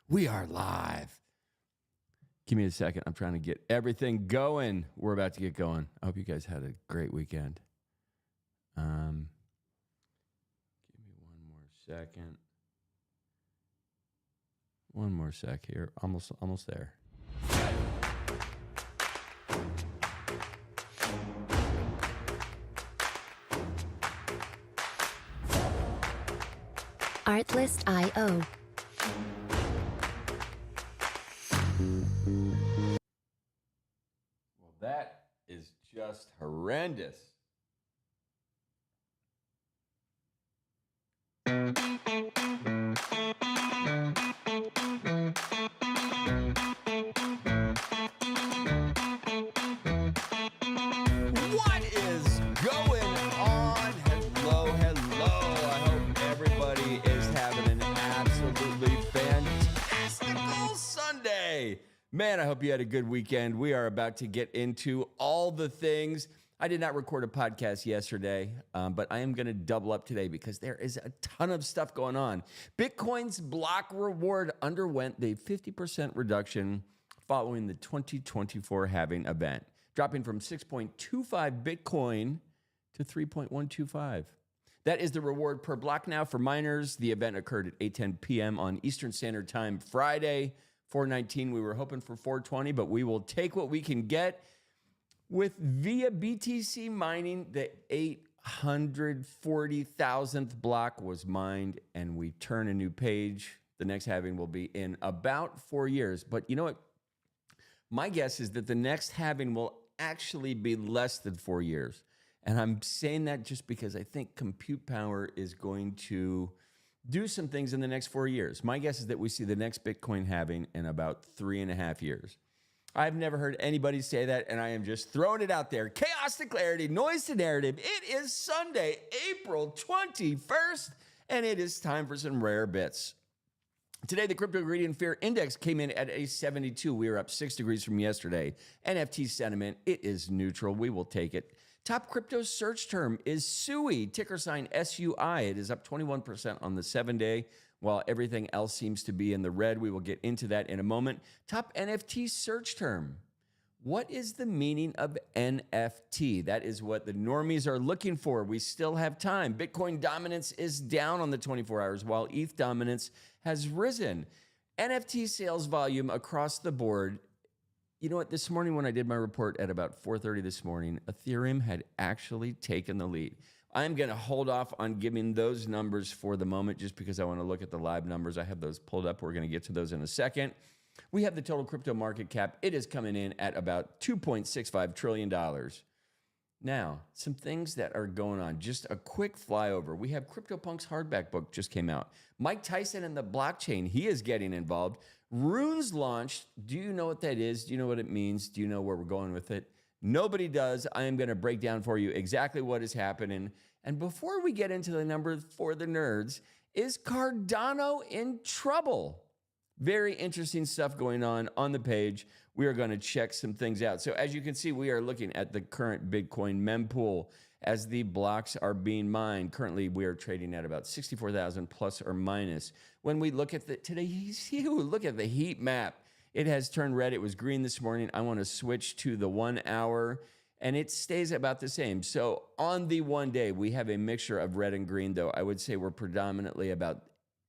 We are live. Give me a second. I'm trying to get everything going. We're about to get going. I hope you guys had a great weekend. Give me one more second. One more sec here. Almost there. Artlist.io. Well, that is just horrendous. What is going on? Hello. I hope everybody is having an absolutely fantastical Sunday. Man, I hope you had a good weekend. We are about to get into all the things. I did not record a podcast yesterday, but I am going to double up today because there is a ton of stuff going on. Bitcoin's block reward underwent the 50% reduction following the 2024 halving event, dropping from 6.25 Bitcoin to 3.125. That is the reward per block now for miners. The event occurred at 8:10 p.m. on Eastern Standard Time Friday, 4:19. We were hoping for 4:20, but we will take what we can get. With via BTC mining, the 840,000th block was mined, and we turn a new page. The next halving will be in about 4 years. But you know what? My guess is that the next halving will actually be less than 4 years. And I'm saying that just because I think compute power is going to do some things in the next 4 years. My guess is that we see the next Bitcoin halving in about 3.5 years. I've never heard anybody say that, and I am just throwing it out there. Chaos to clarity, noise to narrative. It is Sunday, April 21st, and it is time for some rare bits. Today, the Crypto Greedy and Fear Index came in at a 72. We are up 6 degrees from yesterday. NFT sentiment, it is neutral. We will take it. Top crypto search term is SUI, ticker sign SUI. It is up 21% on the 7-day, while everything else seems to be in the red. We will get into that in a moment. Top NFT search term. What is the meaning of NFT? That is what the normies are looking for. We still have time. Bitcoin dominance is down on the 24 hours, while ETH dominance has risen. NFT sales volume across the board. You know what? This morning when I did my report at about 4:30 this morning, Ethereum had actually taken the lead. I'm going to hold off on giving those numbers for the moment just because I want to look at the live numbers. I have those pulled up. We're going to get to those in a second. We have the total crypto market cap. It is coming in at about $2.65 trillion. Now, some things that are going on. Just a quick flyover. We have CryptoPunk's hardback book just came out. Mike Tyson and the blockchain, he is getting involved. Runes launched. Do you know what that is? Do you know what it means? Do you know where we're going with it? Nobody does. I am going to break down for you exactly what is happening. And before we get into the numbers for the nerds, is Cardano in trouble? Very interesting stuff going on the page. We are going to check some things out. So as you can see, we are looking at the current Bitcoin mempool as the blocks are being mined. Currently, we are trading at about 64,000 plus or minus. When we look at look at the heat map. It has turned red. It was green this morning. I want to switch to the 1 hour, and it stays about the same. So on the 1 day, we have a mixture of red and green, though. I would say we're predominantly about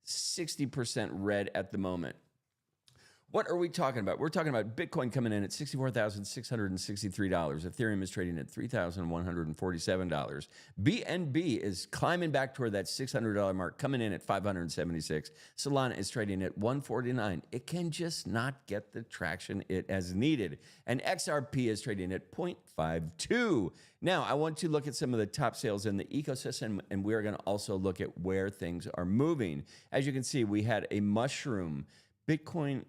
60% red at the moment. What are we talking about? We're talking about Bitcoin coming in at $64,663. Ethereum is trading at $3,147. BNB is climbing back toward that $600 mark, coming in at $576. Solana is trading at $149. It can just not get the traction it has needed. And XRP is trading at 0.52. Now, I want to look at some of the top sales in the ecosystem, and we are going to also look at where things are moving. As you can see, we had a Bitcoin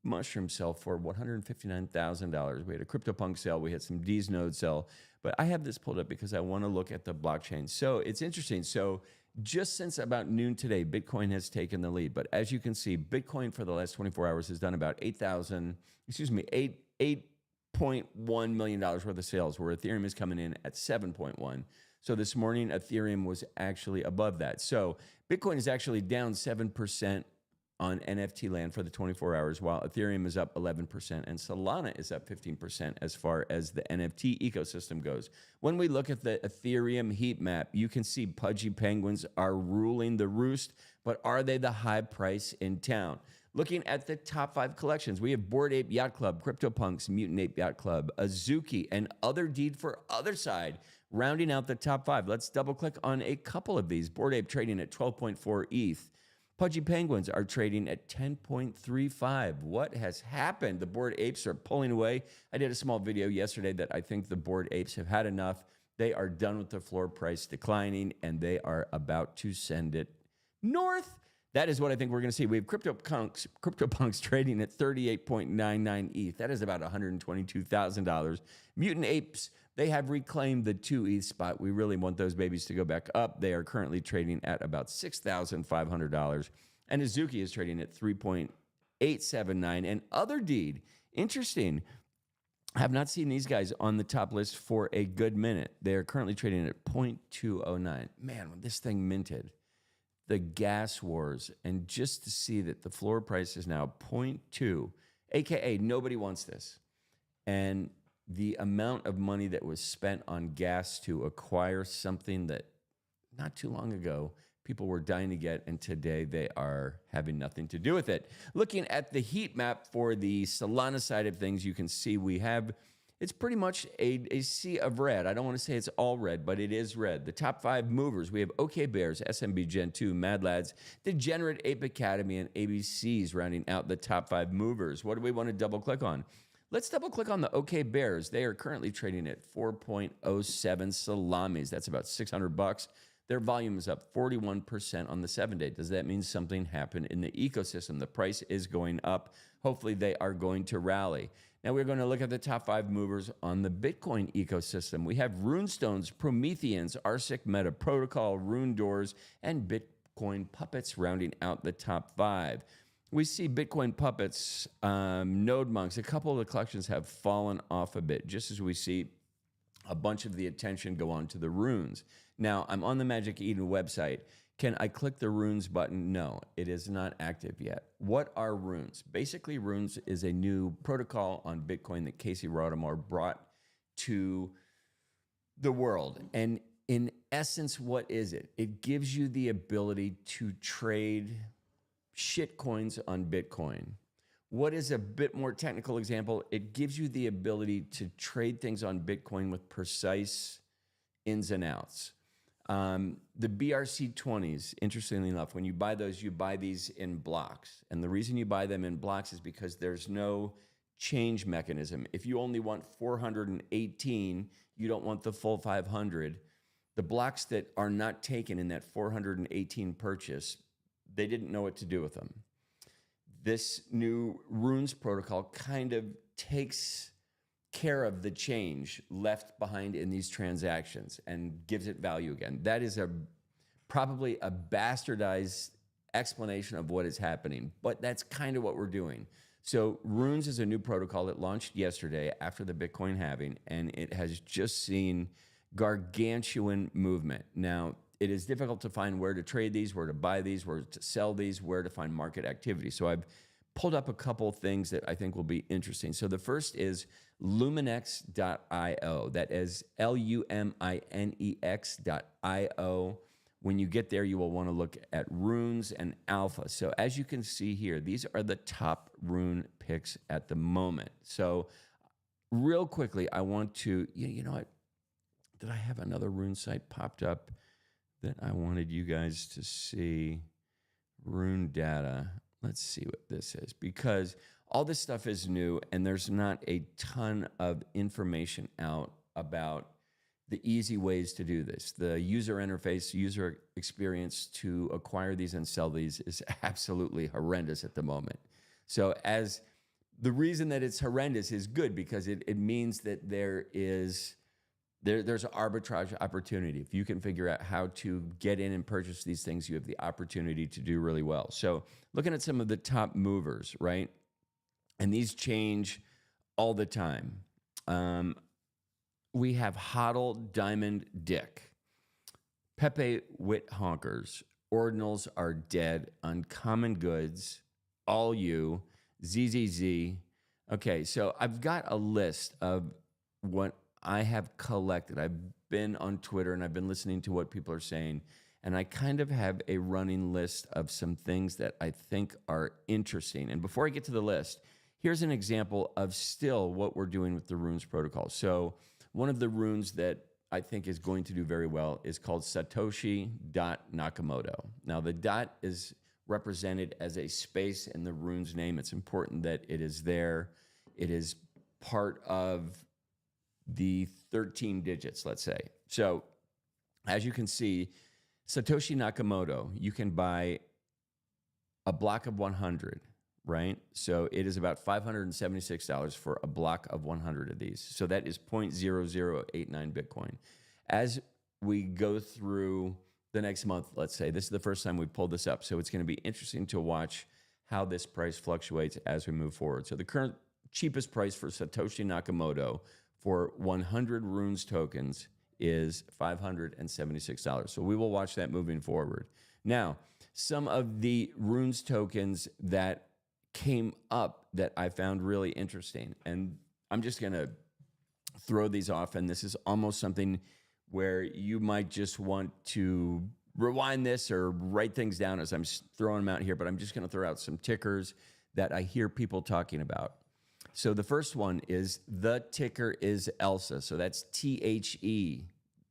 mushroom sell for $159,000. We had a CryptoPunk sell. We had some D's node sell. But I have this pulled up because I want to look at the blockchain. So it's interesting. So just since about noon today, Bitcoin has taken the lead. But as you can see, Bitcoin for the last 24 hours has done about $8.1 million worth of sales, where Ethereum is coming in at 7.1. So this morning, Ethereum was actually above that. So Bitcoin is actually down 7% on NFT land for the 24 hours, while Ethereum is up 11% and Solana is up 15% as far as the NFT ecosystem goes. When we look at the Ethereum heat map, you can see pudgy penguins are ruling the roost, but are they the high price in town? Looking at the top 5 collections, we have Bored Ape Yacht Club, CryptoPunks, Mutant Ape Yacht Club, Azuki, and Other Deed for Otherside, rounding out the top 5. Let's double click on a couple of these. Bored Ape trading at 12.4 ETH. Pudgy Penguins are trading at 10.35. What has happened? The Bored Apes are pulling away. I did a small video yesterday that I think the Bored Apes have had enough. They are done with the floor price declining, and they are about to send it north. That is what I think we're going to see. We have CryptoPunks trading at 38.99 ETH. That is about $122,000. Mutant Apes, they have reclaimed the 2 ETH spot. We really want those babies to go back up. They are currently trading at about $6,500. And Azuki is trading at 3.879. And Other Deed, interesting. I have not seen these guys on the top list for a good minute. They are currently trading at 0.209. Man, when this thing minted, the gas wars, and just to see that the floor price is now 0.2, aka nobody wants this. And the amount of money that was spent on gas to acquire something that not too long ago people were dying to get, and today they are having nothing to do with it. Looking at the heat map for the Solana side of things, you can see we have, it's pretty much a sea of red. I don't want to say it's all red, but it is red. The top 5 movers, we have OK Bears, SMB Gen 2, Mad Lads, Degenerate Ape Academy, and ABCs rounding out the top 5 movers. What do we want to double click on? Let's double click on the OK Bears. They are currently trading at 4.07 salamis. That's about $600. Their volume is up 41% on the 7-day. Does that mean something happened in the ecosystem? The price is going up. Hopefully they are going to rally. Now we're going to look at the top 5 movers on the Bitcoin ecosystem. We have Runestones, Prometheans, Arsic Meta Protocol, Rune Doors, and Bitcoin Puppets rounding out the top 5. We see Bitcoin Puppets, Node Monks. A couple of the collections have fallen off a bit, just as we see a bunch of the attention go on to the runes. Now, I'm on the Magic Eden website. Can I click the runes button? No, it is not active yet. What are runes? Basically, runes is a new protocol on Bitcoin that Casey Rodarmor brought to the world. And in essence, what is it? It gives you the ability to trade shit coins on Bitcoin. What is a bit more technical example? It gives you the ability to trade things on Bitcoin with precise ins and outs. The BRC20s, interestingly enough, when you buy those, you buy these in blocks. And the reason you buy them in blocks is because there's no change mechanism. If you only want 418, you don't want the full 500. The blocks that are not taken in that 418 purchase, they didn't know what to do with them. This new runes protocol kind of takes care of the change left behind in these transactions and gives it value again. That is probably a bastardized explanation of what is happening, but that's kind of what we're doing. So runes is a new protocol that launched yesterday after the Bitcoin halving, and it has just seen gargantuan movement. Now, it is difficult to find where to trade these, where to buy these, where to sell these, where to find market activity. So I've pulled up a couple things that I think will be interesting. So the first is Luminex.io. That is Luminex.io. When you get there, you will want to look at runes and alpha. So as you can see here, these are the top rune picks at the moment. So real quickly, I want to, you know what? Did I have another rune site popped up that I wanted you guys to see? Rune data. Let's see what this is, because all this stuff is new and there's not a ton of information out about the easy ways to do this. The user interface, user experience to acquire these and sell these is absolutely horrendous at the moment. So as the reason that it's horrendous is good, because it means that there's an arbitrage opportunity. If you can figure out how to get in and purchase these things, you have the opportunity to do really well. So looking at some of the top movers, right? And these change all the time. We have Hodl Diamond Dick, Pepe Wit Honkers, Ordinals Are Dead, Uncommon Goods, all you, ZZZ. Okay, so I've got a list of what I have collected. I've been on Twitter and I've been listening to what people are saying, and I kind of have a running list of some things that I think are interesting. And before I get to the list, here's an example of still what we're doing with the runes protocol. So one of the runes that I think is going to do very well is called Satoshi Nakamoto. Now, the dot is represented as a space in the rune's name. It's important that it is there. It is part of the 13 digits, let's say. So as you can see, Satoshi Nakamoto, you can buy a block of 100, right? So it is about $576 for a block of 100 of these. So that is 0.0089 Bitcoin. As we go through the next month, let's say, this is the first time we pulled this up. So it's going to be interesting to watch how this price fluctuates as we move forward. So the current cheapest price for Satoshi Nakamoto for 100 runes tokens is $576. So we will watch that moving forward. Now, some of the runes tokens that came up that I found really interesting, and I'm just going to throw these off, and this is almost something where you might just want to rewind this or write things down as I'm throwing them out here, but I'm just going to throw out some tickers that I hear people talking about. So the first one is the ticker is ELSA. So that's THE,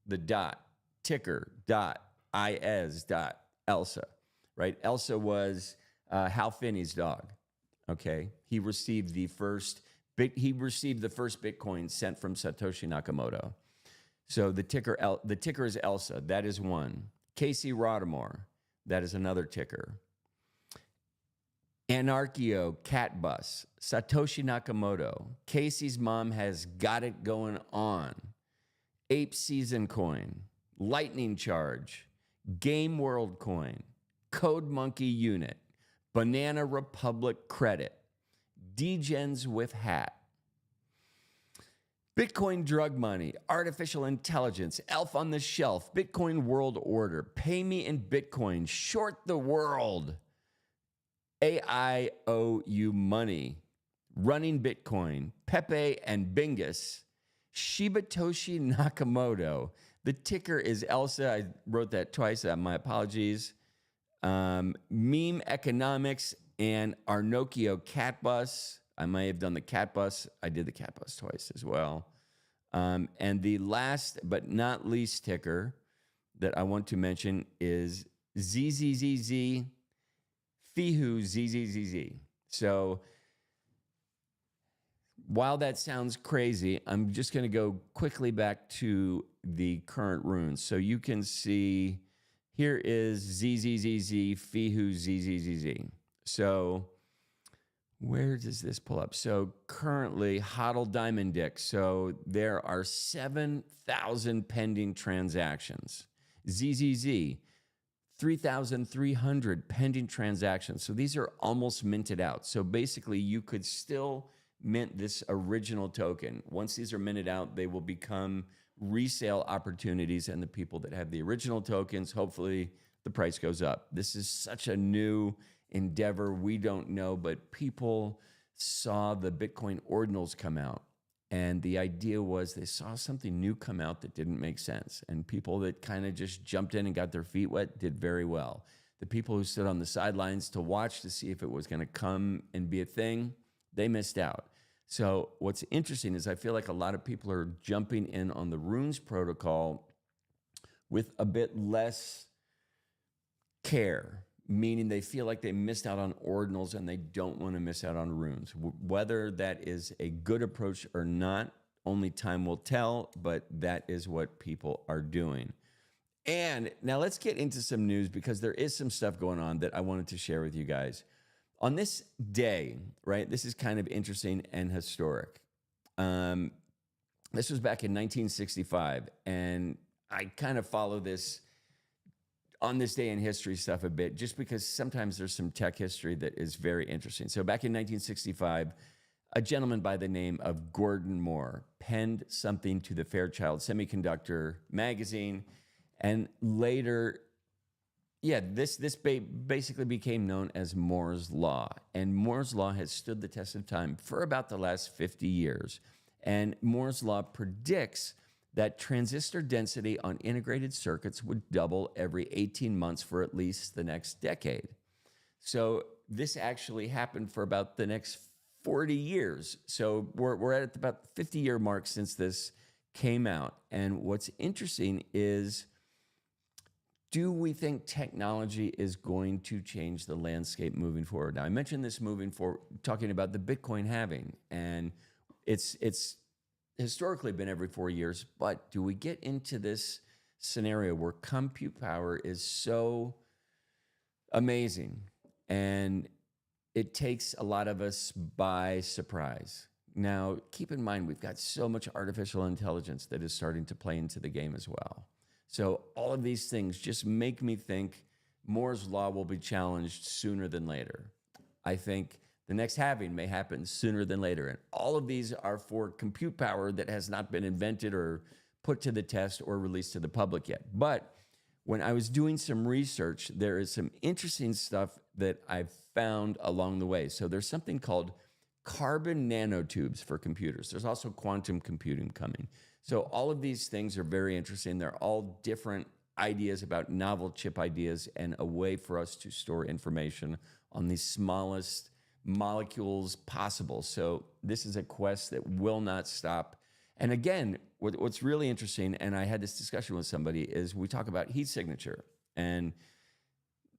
the dot, ticker, dot, IS, dot, ELSA, right? ELSA was Hal Finney's dog, okay? He received the first Bitcoin sent from Satoshi Nakamoto. So the ticker is ELSA. That is one. Casey Rodamore. That is another ticker. Anarchio Cat Bus. Satoshi Nakamoto. Casey's mom has got it going on. Ape Season Coin. Lightning Charge. Game World Coin. Code Monkey Unit. Banana Republic Credit. Degens with Hat. Bitcoin Drug Money, Artificial Intelligence, Elf on the Shelf, Bitcoin World Order, Pay Me in Bitcoin, Short the World, AIOU Money, Running Bitcoin, Pepe and Bingus, Shibatoshi Nakamoto. The ticker is ELSA. I wrote that twice. My apologies. Meme Economics and Arnokio Cat Bus. I may have done the Cat Bus. I did the Cat Bus twice as well. And the last but not least ticker that I want to mention is ZZZZ, Fihu ZZZZ. So while that sounds crazy, I'm just going to go quickly back to the current runes. So you can see here is ZZZZ, Fihu ZZZZ. So where does this pull up? So currently, HODL Diamond Dick. So there are 7,000 pending transactions. ZZZ, 3,300 pending transactions. So these are almost minted out. So basically, you could still mint this original token. Once these are minted out, they will become resale opportunities. And the people that have the original tokens, hopefully the price goes up. This is such a new endeavor. We don't know, but people saw the Bitcoin ordinals come out. And the idea was they saw something new come out that didn't make sense. And people that kind of just jumped in and got their feet wet did very well. The people who stood on the sidelines to watch to see if it was going to come and be a thing, they missed out. So what's interesting is I feel like a lot of people are jumping in on the runes protocol with a bit less care, meaning they feel like they missed out on ordinals and they don't want to miss out on runes. Whether that is a good approach or not, only time will tell, but that is what people are doing. And now let's get into some news because there is some stuff going on that I wanted to share with you guys. On this day, right, this is kind of interesting and historic. This was back in 1965, and I kind of follow this on this day in history stuff a bit, just because sometimes there's some tech history that is very interesting. So back in 1965, a gentleman by the name of Gordon Moore penned something to the Fairchild Semiconductor magazine, and later, Yeah, this basically became known as Moore's Law. And Moore's Law has stood the test of time for about the last 50 years. And Moore's Law predicts that transistor density on integrated circuits would double every 18 months for at least the next decade. So this actually happened for about the next 40 years. So we're at about the 50-year mark since this came out. And what's interesting is, do we think technology is going to change the landscape moving forward? Now, I mentioned this moving forward, talking about the Bitcoin halving, and it's historically been every 4 years, but do we get into this scenario where compute power is so amazing and it takes a lot of us by surprise? Now, keep in mind, we've got so much artificial intelligence that is starting to play into the game as well. So all of these things just make me think Moore's Law will be challenged sooner than later. I think the next halving may happen sooner than later. And all of these are for compute power that has not been invented or put to the test or released to the public yet. But when I was doing some research, there is some interesting stuff that I've found along the way. So there's something called carbon nanotubes for computers. There's also quantum computing coming. So all of these things are very interesting. They're all different ideas about novel chip ideas and a way for us to store information on the smallest molecules possible. So this is a quest that will not stop. And again, what's really interesting, and I had this discussion with somebody, is we talk about heat signature. And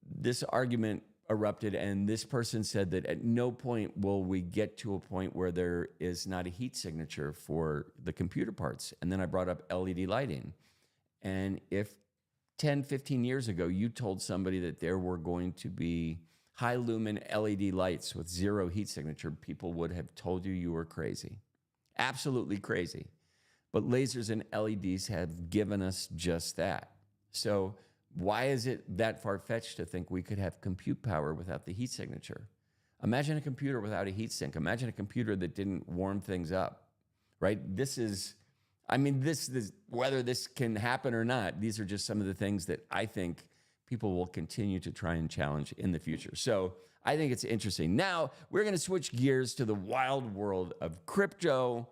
this argument erupted, and this person said that at no point will we get to a point where there is not a heat signature for the computer parts. And then I brought up LED lighting. And if 10, 15 years ago, you told somebody that there were going to be high lumen LED lights with zero heat signature, people would have told you were crazy. Absolutely crazy. But lasers and LEDs have given us just that. So why is it that far-fetched to think we could have compute power without the heat signature? Imagine a computer without a heat sink. Imagine a computer that didn't warm things up, right? This is whether this can happen or not, these are just some of the things that I think people will continue to try and challenge in the future. So I think it's interesting. Now, we're going to switch gears to the wild world of crypto,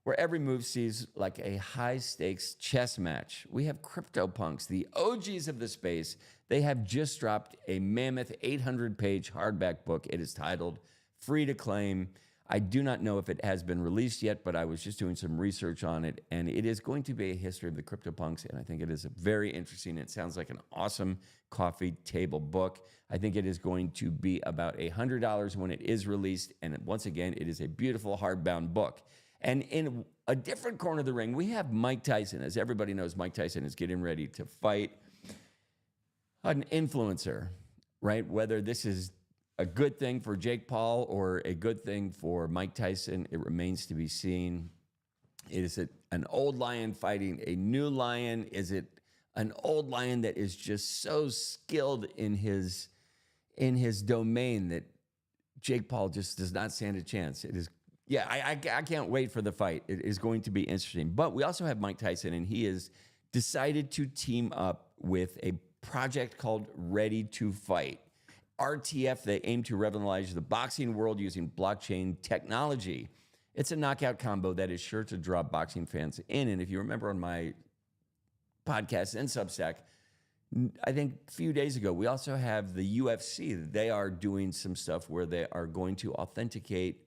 where every move seems like a high-stakes chess match. We have CryptoPunks, the OGs of the space. They have just dropped a mammoth 800-page hardback book. It is titled Free to Claim. I do not know if it has been released yet, but I was just doing some research on it, and it is going to be a history of the CryptoPunks, and I think it is very interesting. It sounds like an awesome coffee table book. I think it is going to be about $100 when it is released, and once again, it is a beautiful hardbound book. And in a different corner of the ring, we have Mike Tyson. As everybody knows, Mike Tyson is getting ready to fight an influencer, right? Whether this is a good thing for Jake Paul or a good thing for Mike Tyson, it remains to be seen. Is it an old lion fighting a new lion? Is it an old lion that is just so skilled in his domain that Jake Paul just does not stand a chance? It is. Yeah, I can't wait for the fight. It is going to be interesting. But we also have Mike Tyson, and he has decided to team up with a project called Ready to Fight. RTF, they aim to revolutionize the boxing world using blockchain technology. It's a knockout combo that is sure to draw boxing fans in. And if you remember on my podcast and Substack, I think a few days ago, we also have the UFC. They are doing some stuff where they are going to authenticate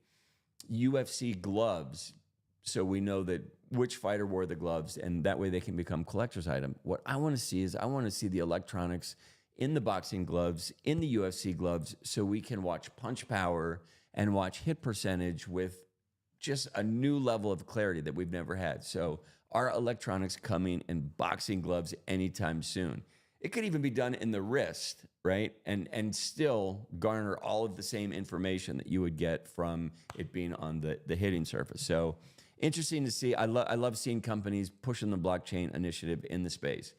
UFC gloves, so we know that which fighter wore the gloves, and that way they can become collector's item. What I want to see is I want to see the electronics in the boxing gloves, in the UFC gloves, so we can watch punch power and watch hit percentage with just a new level of clarity that we've never had. So are electronics coming in boxing gloves anytime soon? It could even be done in the wrist, right? And still garner all of the same information that you would get from it being on the hitting surface. So interesting to see. I love seeing companies pushing the blockchain initiative in the space.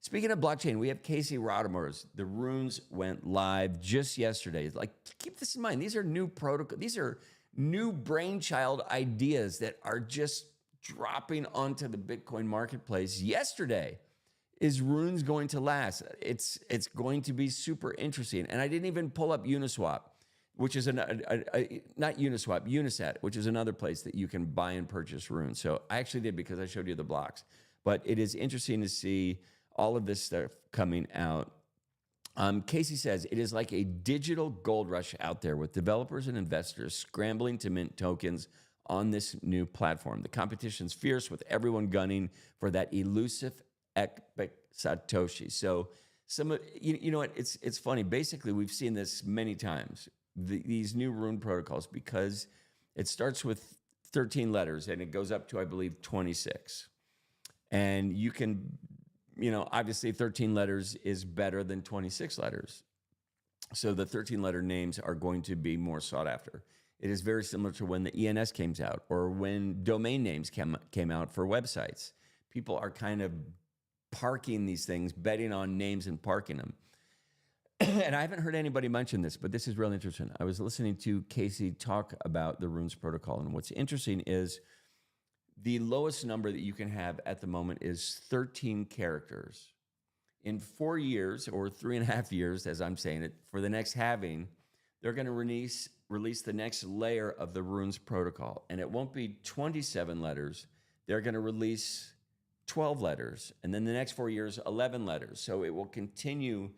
Speaking of blockchain, we have Casey Rodarmor's. The runes went live just yesterday. Like, keep this in mind. These are new protocol. These are new brainchild ideas that are just dropping onto the Bitcoin marketplace yesterday. is runes going to last? It's going to be super interesting. And I didn't even pull up Uniswap, which is not Uniswap, Unisat, which is another place that you can buy and purchase runes. So I actually did because I showed you the blocks. But it is interesting to see all of this stuff coming out. Casey says, it is like a digital gold rush out there with developers and investors scrambling to mint tokens on this new platform. The competition's fierce with everyone gunning for that elusive epic Satoshi. So you know what? It's funny. Basically, we've seen this many times. These new rune protocols, because it starts with 13 letters and it goes up to, I believe, 26. And you can, obviously 13 letters is better than 26 letters. So the 13-letter names are going to be more sought after. It is very similar to when the ENS came out or when domain names came out for websites. People are kind of parking these things, betting on names and parking them. And I haven't heard anybody mention this, but this is really interesting. I was listening to Casey talk about the Runes protocol, and what's interesting is the lowest number that you can have at the moment is 13 characters. In 4 years, or 3.5 years, as I'm saying it, for the next halving, they're going to release the next layer of the Runes protocol, and it won't be 27 letters. They're going to release 12 letters, and then the next 4 years, 11 letters. So it will continue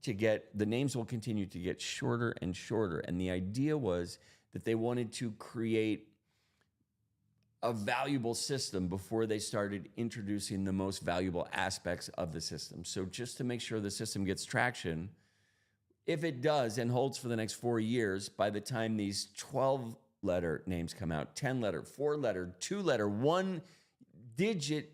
the names will continue to get shorter and shorter. And the idea was that they wanted to create a valuable system before they started introducing the most valuable aspects of the system. So just to make sure the system gets traction, if it does and holds for the next 4 years, by the time these 12-letter names come out, 10-letter, 4-letter, 2-letter, 1-digit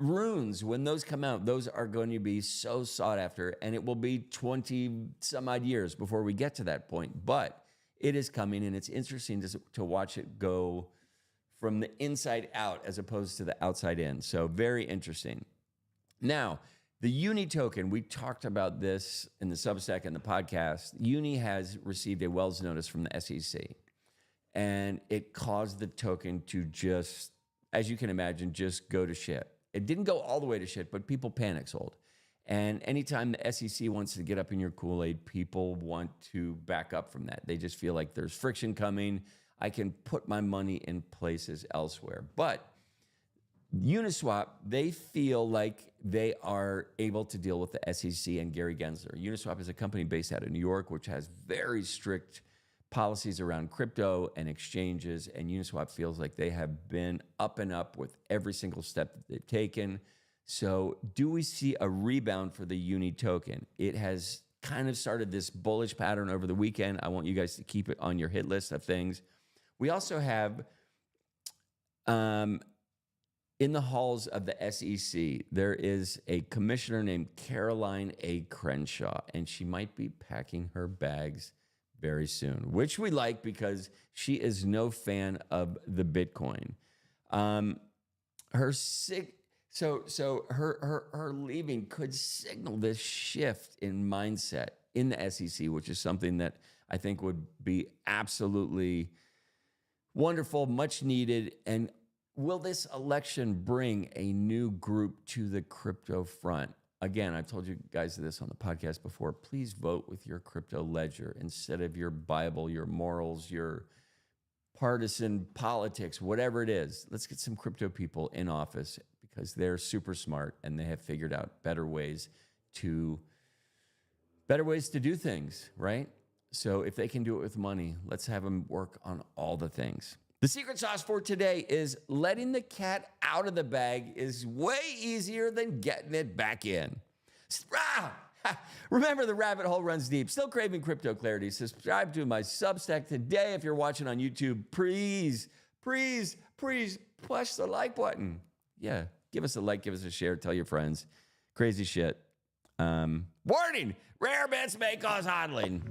runes, when those come out, those are going to be so sought after, and it will be 20 some odd years before we get to that point. But it is coming, and it's interesting to watch it go from the inside out as opposed to the outside in. So very interesting. Now, the Uni token, we talked about this in the Substack and the podcast. Uni has received a Wells notice from the SEC, and it caused the token to just, as you can imagine, just go to shit. It didn't go all the way to shit, but people panic sold. And anytime the SEC wants to get up in your Kool-Aid, people want to back up from that. They just feel like there's friction coming. I can put my money in places elsewhere. But Uniswap, they feel like they are able to deal with the SEC and Gary Gensler. Uniswap is a company based out of New York, which has very strict policies around crypto and exchanges, and Uniswap feels like they have been up and up with every single step that they've taken. So do we see a rebound for the Uni token? It has kind of started this bullish pattern over the weekend. I want you guys to keep it on your hit list of things. We also have, in the halls of the SEC, there is a commissioner named Caroline A. Crenshaw, and she might be packing her bags very soon, which we like because she is no fan of the Bitcoin. Her leaving could signal this shift in mindset in the SEC, which is something that I think would be absolutely wonderful, much needed. And will this election bring a new group to the crypto front? Again, I've told you guys this on the podcast before. Please vote with your crypto ledger instead of your Bible, your morals, your partisan politics, whatever it is. Let's get some crypto people in office because they're super smart and they have figured out better ways to do things, right? So if they can do it with money, let's have them work on all the things. The secret sauce for today is letting the cat out of the bag is way easier than getting it back in. Remember, the rabbit hole runs deep. Still craving crypto clarity? Subscribe to my Substack today. If you're watching on YouTube, please push the like button. Yeah, give us a like, give us a share, tell your friends. Crazy shit. Warning, rare bits may cause hodling.